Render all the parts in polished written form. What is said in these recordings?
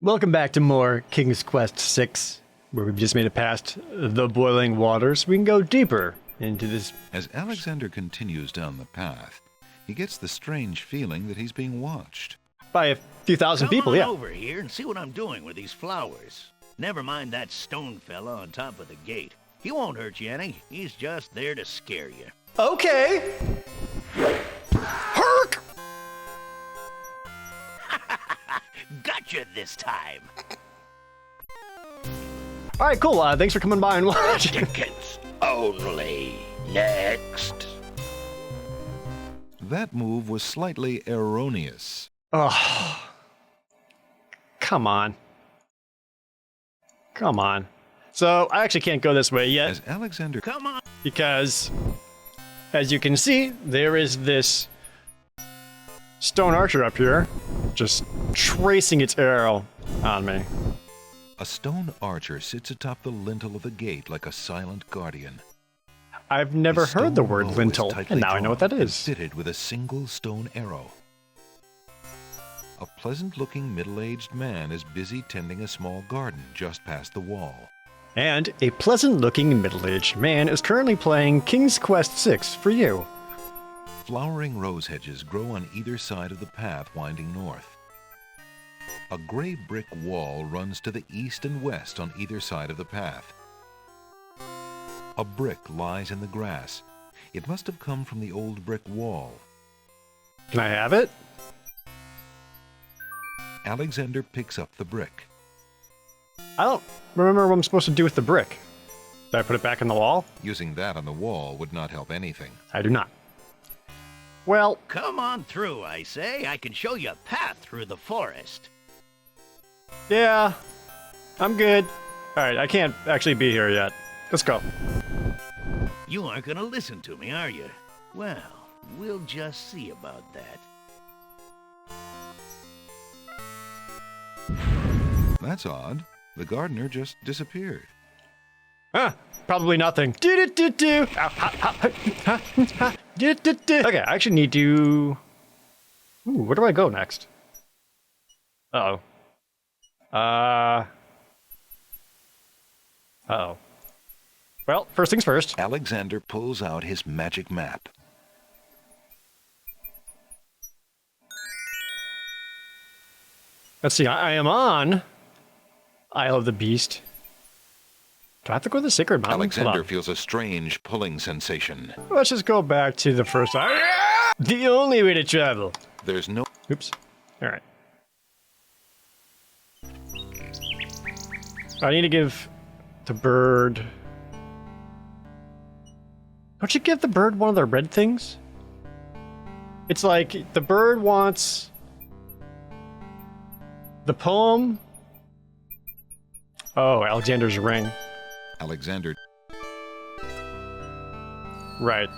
Welcome back to more King's Quest 6, where we've just made it past the boiling waters. We can go deeper into this. As Alexander continues down the path, he gets the strange feeling that he's being watched. By a few thousand people, yeah. Come on over here and see what I'm doing with these flowers. Never mind that stone fella on top of the gate. He won't hurt you any. He's just there to scare you. Okay. Herc! Gotcha this time. All right, cool. Thanks for coming by and watching. Tickets only. Next. That move was slightly erroneous. Oh. Come on. Come on. So, I actually can't go this way yet. As Alexander... Come on. Because, as you can see, there is this stone archer up here, just tracing its arrow on me. A stone archer sits atop the lintel of the gate like a silent guardian. I've never His heard the stone word bow is lintel, tightly and now I know what that drawn and is. fitted with a single stone arrow. A pleasant-looking middle-aged man is busy tending a small garden just past the wall. And a pleasant-looking middle-aged man is currently playing King's Quest 6 for you. Flowering rose hedges grow on either side of the path winding north. A gray brick wall runs to the east and west on either side of the path. A brick lies in the grass. It must have come from the old brick wall. Can I have it? Alexander picks up the brick. I don't remember what I'm supposed to do with the brick. Did I put it back in the wall? Using that on the wall would not help anything. I do not. Well, Come on through, I say. I can show you a path through the forest. yeah, I'm good. Alright, I can't actually be here yet. Let's go. You aren't gonna listen to me, are you? Well, we'll just see about that. That's odd. The gardener just disappeared. Huh, probably nothing. Do-do-do-do. Do-do-do. Okay, I actually need to... Ooh, where do I go next? Uh-oh. Uh-oh. Well, first things first. Alexander pulls out his magic map. Let's see, I am on Isle of the Beast. Do I have to go to the Sacred Mountain? Alexander feels a strange pulling sensation. Let's just go back to the first time. The only way to travel. There's no... Oops. All right. I need to give the bird... Don't you give the bird one of the red things? It's like the bird wants the poem. Oh, Alexander's ring. Alexander... Right.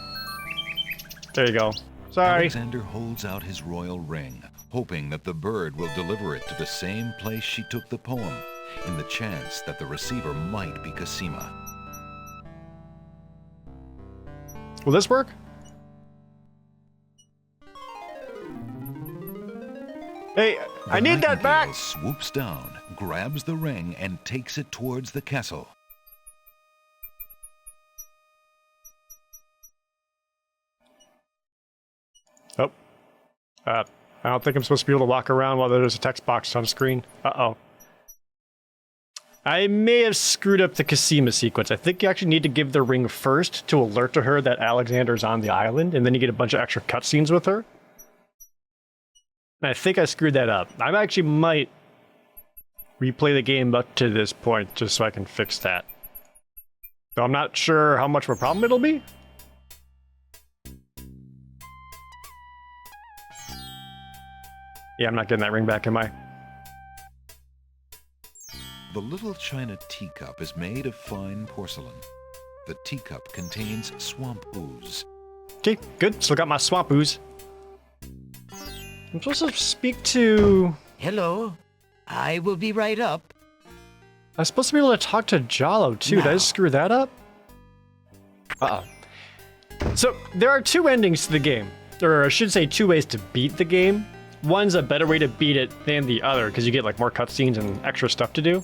There you go. Sorry. Alexander holds out his royal ring, hoping that the bird will deliver it to the same place she took the poem, in the chance that the receiver might be Cassima. Will this work? Hey, I need that back! Nightingale swoops down, grabs the ring, and takes it towards the castle. Oh. I don't think I'm supposed to be able to walk around while there's a text box on screen. Uh-oh. I may have screwed up the Cassima sequence. I think you actually need to give the ring first to alert to her that Alexander's on the island, and then you get a bunch of extra cutscenes with her. And I think I screwed that up. I actually might replay the game up to this point just so I can fix that. Though I'm not sure how much of a problem it'll be. Yeah, I'm not getting that ring back, am I? The little china teacup is made of fine porcelain. The teacup contains swamp ooze. Okay, good. Still got my swamp ooze. I'm supposed to speak to... Hello. I will be right up. I'm supposed to be able to talk to Jalo, too. Did I just screw that up? Uh-oh. So, there are two endings to the game. Or I should say two ways to beat the game. one's a better way to beat it than the other because you get like more cutscenes and extra stuff to do.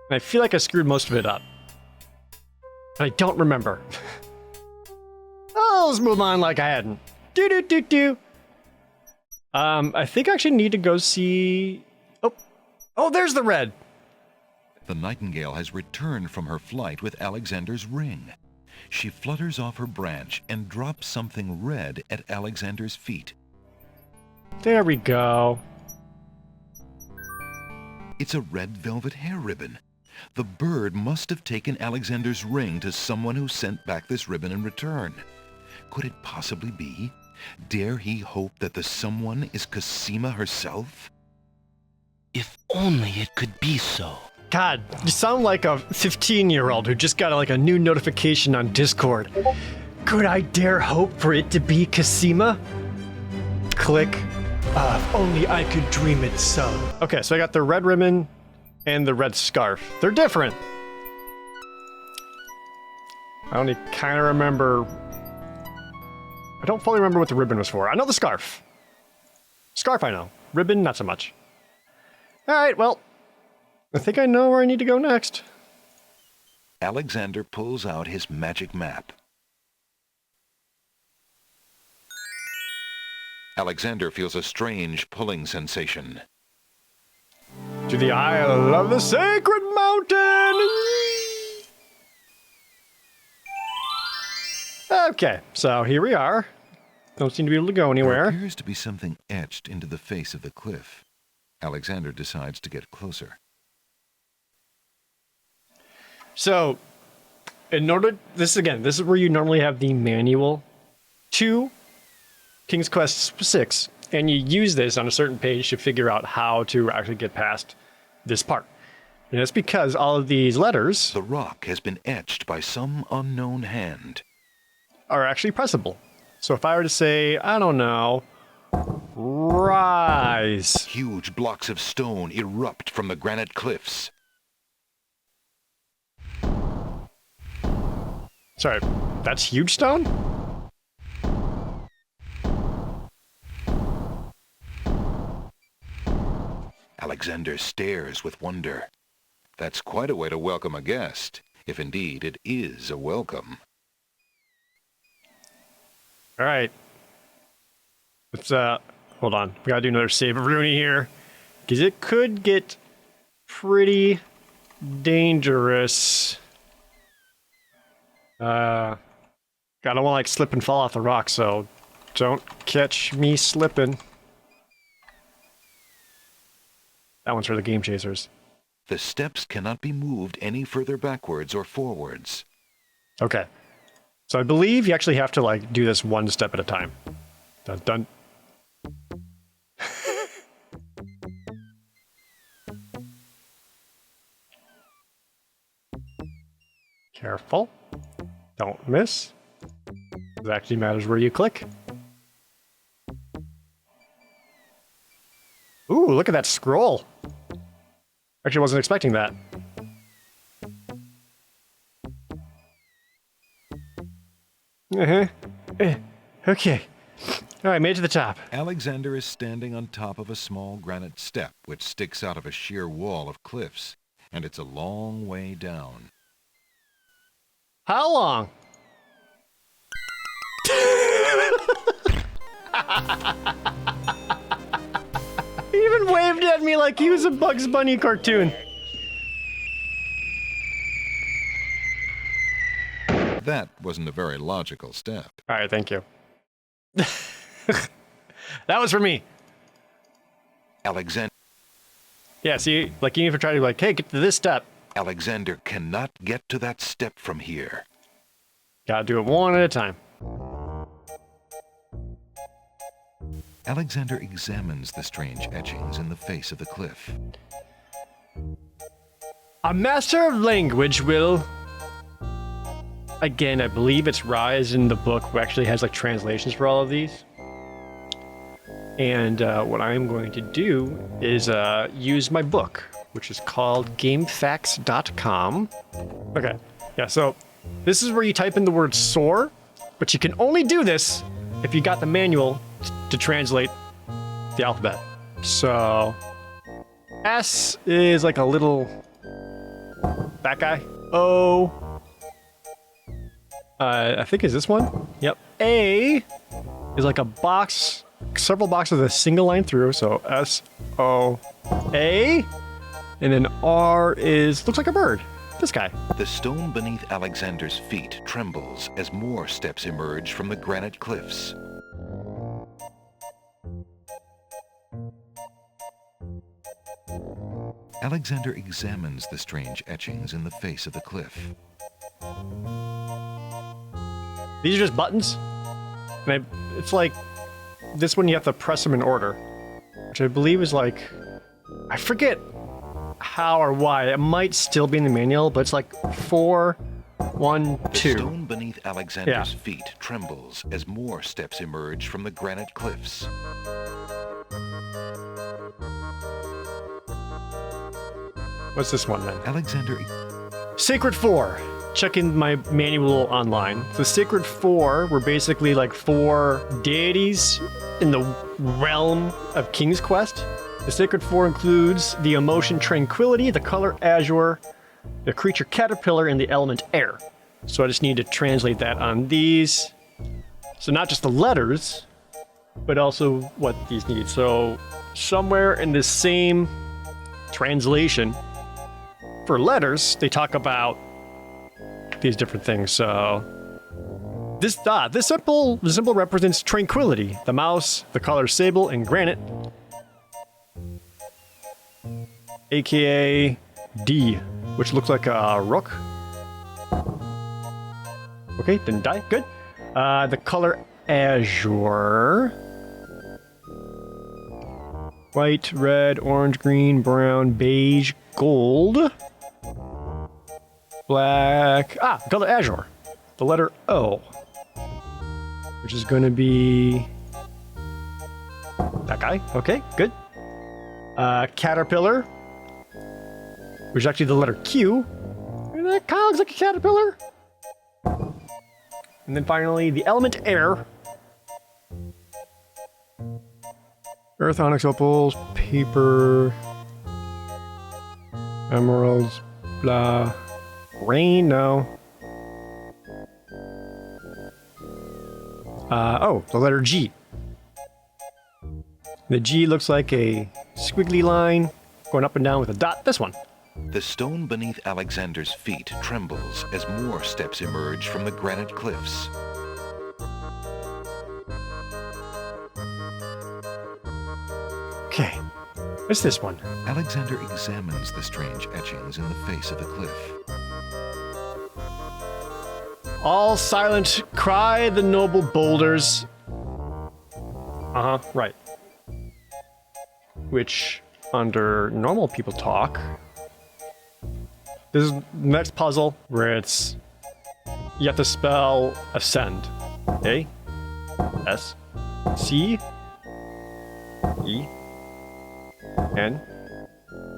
And I feel like I screwed most of it up. I don't remember. Oh, let's move on like I hadn't. Do. I think I actually need to go see... Oh, there's the red. The nightingale has returned from her flight with Alexander's ring. She flutters off her branch and drops something red at Alexander's feet. There we go. It's a red velvet hair ribbon. The bird must have taken Alexander's ring to someone who sent back this ribbon in return. Could it possibly be? Dare he hope that the someone is Cassima herself? If only it could be so. God, you sound like a 15-year-old who just got like a new notification on Discord. Could I dare hope for it to be Cassima? Click. If only I could dream it so. Okay, so I got the red ribbon and the red scarf. They're different. I only kind of remember... I don't fully remember what the ribbon was for. I know the scarf. Scarf I know. Ribbon, not so much. Alright, well, I think I know where I need to go next. Alexander pulls out his magic map. Alexander feels a strange pulling sensation. To the Isle of the Sacred Mountain! Okay, so here we are. Don't seem to be able to go There anywhere. appears to be something etched into the face of the cliff. Alexander decides to get closer. So, in order... This is where you normally have the manual to King's Quest 6, and you use this on a certain page to figure out how to actually get past this part. And that's because all of these letters The rock has been etched by some unknown hand. are actually pressable. So if I were to say, I don't know, rise. Huge blocks of stone erupt from the granite cliffs. Sorry, that's huge stone? Alexander stares with wonder. That's quite a way to welcome a guest, if indeed it is a welcome. All right. Let's, hold on. We gotta do another save of Rooney here. Because it could get pretty dangerous. I don't want to, like, slip and fall off the rock, so don't catch me slipping. That one's for the game chasers. The steps cannot be moved any further backwards or forwards. Okay. So I believe you actually have to, like, do this one step at a time. Dun dun. Careful. Don't miss. It actually matters where you click. Ooh, look at that scroll. Actually wasn't expecting that. Okay. Alright, made it to the top. Alexander is standing on top of a small granite step which sticks out of a sheer wall of cliffs, and it's a long way down. How long? He even waved at me like he was a Bugs Bunny cartoon. That wasn't a very logical step. Alright, thank you. That was for me. Alexander Yeah, see, like even if you try to like, hey, get to this step. cannot get to that step from here. Gotta do it one at a time. Alexander examines the strange etchings in the face of the cliff. A master of language will... Again, I believe it's Rise in the book who actually has like translations for all of these. And what I'm going to do is use my book, which is called GameFAQs.com. Okay, yeah, so this is where you type in the word soar, but you can only do this if you got the manual to translate the alphabet. So S is like a little that guy. O, I think is this one. Yep. A is like a box, several boxes with a single line through. So S O A, and then R is looks like a bird. This guy. The stone beneath Alexander's feet trembles as more steps emerge from the granite cliffs. Alexander examines the strange etchings in the face of the cliff. These are just buttons. And it's like this one you have to press them in order, which I believe is like, I forget how or why. It might still be in the manual, but it's like 4, 1, 2. The stone beneath Alexander's feet trembles as more steps emerge from the granite cliffs. What's this one then? Alexander. Sacred 4. Checking my manual online. The Sacred 4 were basically like 4 deities in the realm of King's Quest. The Sacred 4 includes the emotion Tranquility, the color Azure, the creature Caterpillar, and the element Air. So I just need to translate that on these. So not just the letters, but also what these need. So somewhere in this same translation, for letters, they talk about these different things. So this symbol represents tranquility. The mouse, the color sable, and granite, aka D, which looks like a rook. Okay, didn't die. Good. The color azure. White, red, orange, green, brown, beige, gold. Black. The color azure. The letter O, which is going to be that guy. Okay, good. Caterpillar, which is actually the letter Q. And that kind of looks like a caterpillar. And then finally, the element air. Earth, onyx, opals, paper, emeralds, blah. Rain, no. The letter G. The G looks like a squiggly line going up and down with a dot. This one. The stone beneath Alexander's feet trembles as more steps emerge from the granite cliffs. Okay. What's this one? Alexander examines the strange etchings in the face of the cliff. All silent, cry the noble boulders. Right. Which, under normal people talk, this is the next puzzle where it's, you have to spell ascend. A, S, C, E, N.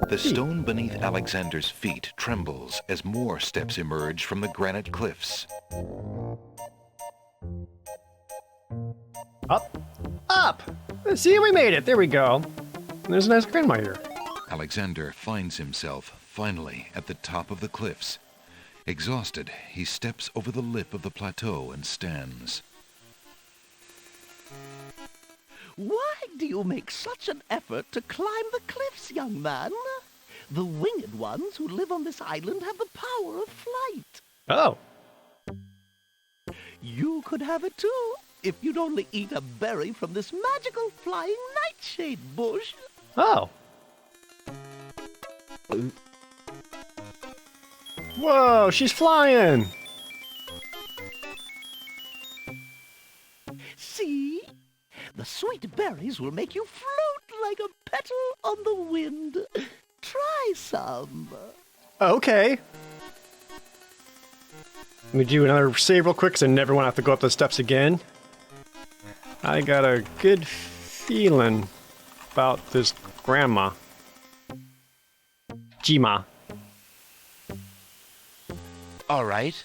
The stone beneath Alexander's feet trembles as more steps emerge from the granite cliffs. Up! See, we made it. There we go. There's a nice grandma here. Alexander finds himself, finally, at the top of the cliffs. Exhausted, he steps over the lip of the plateau and stands. Why do you make such an effort to climb the cliffs, young man? The winged ones who live on this island have the power of flight. Oh. You could have it too, if you'd only eat a berry from this magical flying nightshade bush. Oh. Whoa, she's flying. See? The sweet berries will make you float like a petal on the wind. Try some. Okay. Let me do another save real quick because I never want to have to go up the steps again. I got a good feeling about this grandma. Jima. All right.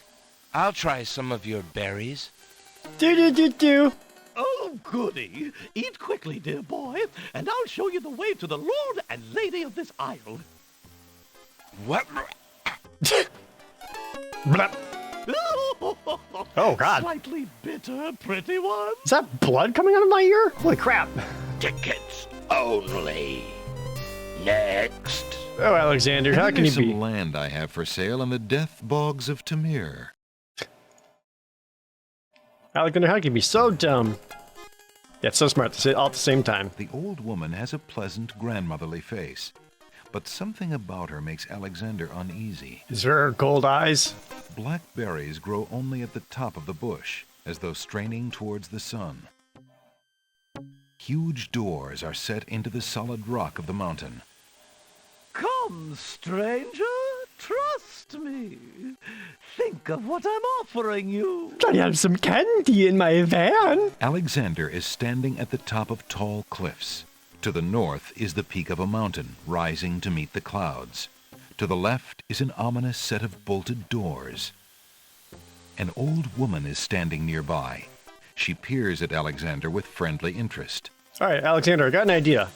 I'll try some of your berries. Do. Oh, Oh, goody. Eat quickly, dear boy, and I'll show you the way to the Lord and Lady of this isle. What? Blep. Oh, God. Slightly bitter, pretty one. Is that blood coming out of my ear? Holy crap. Tickets only. Next. Oh, Alexander, how And can you there's be? some land I have for sale in the death bogs of Tamir. Alexander, how can you be so dumb? Yeah, it's so smart to say all at the same time. The old woman has a pleasant grandmotherly face, but something about her makes Alexander uneasy. Is there gold eyes? Black berries grow only at the top of the bush, as though straining towards the sun. Huge doors are set into the solid rock of the mountain. Come, stranger, trust me. Think of what I'm offering you. I have some candy in my van. Alexander is standing at the top of tall cliffs. To the north is the peak of a mountain, rising to meet the clouds. To the left is an ominous set of bolted doors. An old woman is standing nearby. She peers at Alexander with friendly interest. All right, Alexander, I got an idea.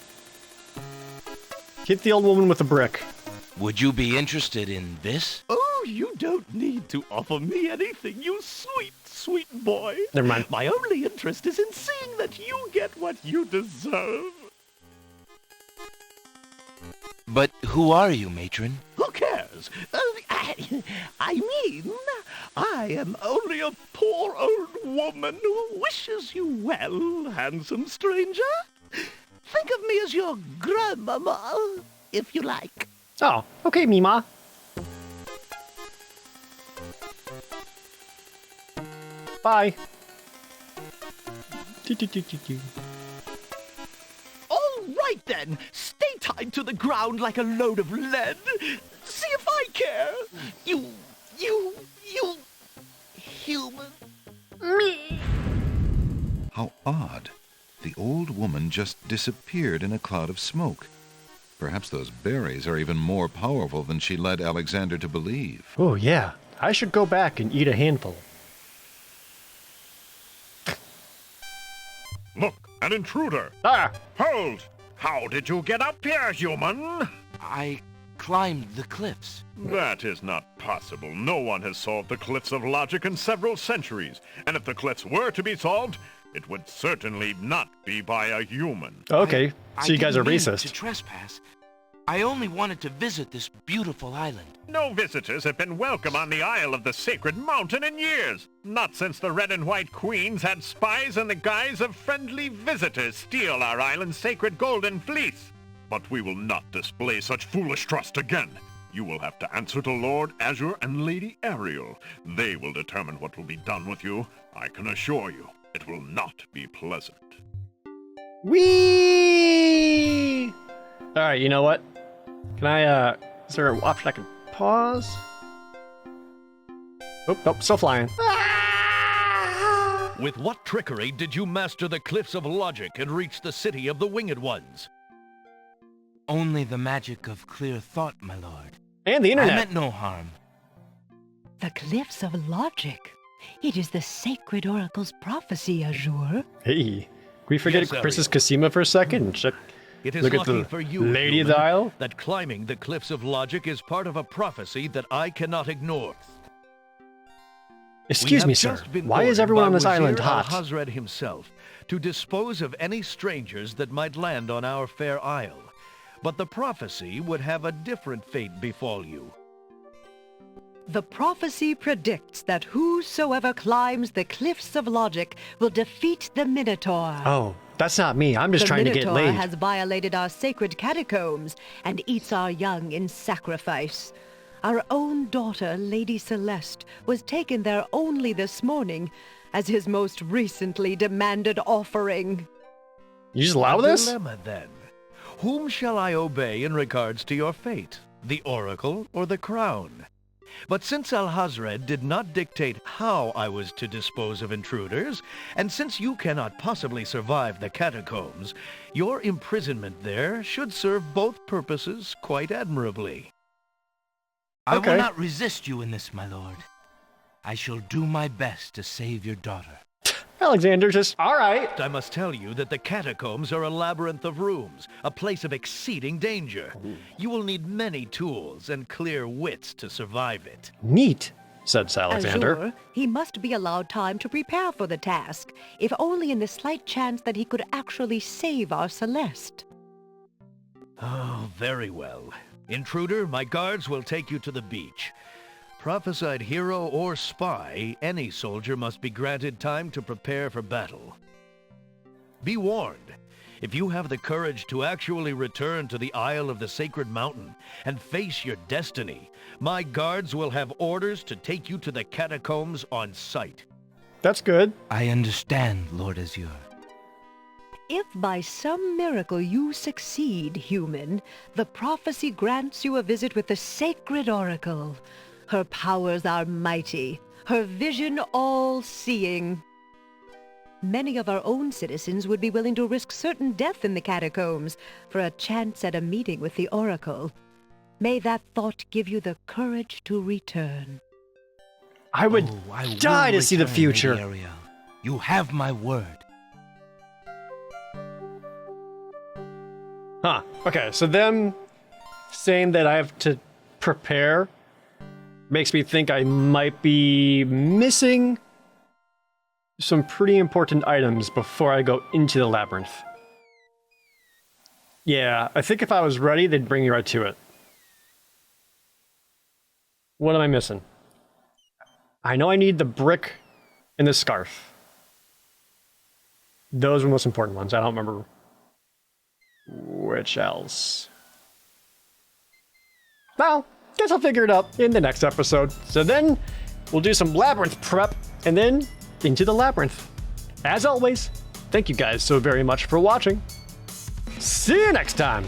Hit the old woman with a brick. Would you be interested in this? Oh, you don't need to offer me anything, you sweet, sweet boy. Never mind. My only interest is in seeing that you get what you deserve. But who are you, matron? Who cares? I mean, I am only a poor old woman who wishes you well, handsome stranger. Think of me as your grandmama, if you like. Oh, okay, Mima. Bye. All right then, stay tied to the ground like a load of lead. See if I care. You human. How odd. The old woman just disappeared in a cloud of smoke. Perhaps those berries are even more powerful than she led Alexander to believe. Oh, yeah. I should go back and eat a handful. Look, an intruder! Ah! Hold! How did you get up here, human? I climbed the cliffs. That is not possible. No one has solved the cliffs of logic in several centuries. And if the cliffs were to be solved, it would certainly not be by a human. Okay, so you guys are I didn't mean racist. to trespass. I only wanted to visit this beautiful island. No visitors have been welcome on the Isle of the Sacred Mountain in years. Not since the Red and White Queens had spies in the guise of friendly visitors steal our island's sacred golden fleece. But we will not display such foolish trust again. You will have to answer to Lord Azure and Lady Ariel. They will determine what will be done with you. I can assure you, it will not be pleasant. Whee! Alright, you know what? Can I, is there an option I can pause? Oh, nope, still flying. With what trickery did you master the cliffs of logic and reach the city of the winged ones? Only the magic of clear thought, my lord. And the I internet. meant no harm. The cliffs of logic. It is the sacred oracle's prophecy, Azure. Hey, can we forget Yes, Princess Ariel. Cassima for a second and check? It is Look at lucky the for you, Lady of human, the Isle. that climbing the cliffs of logic is part of a prophecy that I cannot ignore. Excuse me, sir. Why is everyone on this island hot? Al-Hazred himself to dispose of any strangers that might land on our fair isle. But the prophecy would have a different fate befall you. The prophecy predicts that whosoever climbs the cliffs of logic will defeat the Minotaur. Oh, that's not me. I'm just The trying to get Minotaur laid. has violated our sacred catacombs and eats our young in sacrifice. Our own daughter, Lady Celeste, was taken there only this morning as his most recently demanded offering. You just allow A this? dilemma, then. Whom shall I obey in regards to your fate? The oracle or the crown? But since Al-Hazred did not dictate how I was to dispose of intruders, and since you cannot possibly survive the catacombs, your imprisonment there should serve both purposes quite admirably. I Okay. will not resist you in this, my lord. I shall do my best to save your daughter. Alexander just, all right. I must tell you that the catacombs are a labyrinth of rooms, a place of exceeding danger. You will need many tools and clear wits to survive it. Neat, said Alexander. Azure, he must be allowed time to prepare for the task, if only in the slight chance that he could actually save our Celeste. Oh, very well. Intruder, my guards will take you to the beach. Prophesied hero or spy, any soldier must be granted time to prepare for battle. Be warned, if you have the courage to actually return to the Isle of the Sacred Mountain and face your destiny, my guards will have orders to take you to the catacombs on sight. That's good. I understand, Lord Azure. If by some miracle you succeed, human, the prophecy grants you a visit with the sacred oracle. Her powers are mighty, her vision all-seeing. Many of our own citizens would be willing to risk certain death in the catacombs for a chance at a meeting with the oracle. May that thought give you the courage to return. I would I die will to see the return, future. Lady Ariel. You have my word. Huh. Okay, so them saying that I have to prepare makes me think I might be missing some pretty important items before I go into the labyrinth. Yeah, I think if I was ready, they'd bring me right to it. What am I missing? I know I need the brick and the scarf. Those were the most important ones. I don't remember which else. Well, guess I'll figure it out in the next episode. So then we'll do some labyrinth prep and then into the labyrinth. As always, thank you guys so very much for watching. See you next time.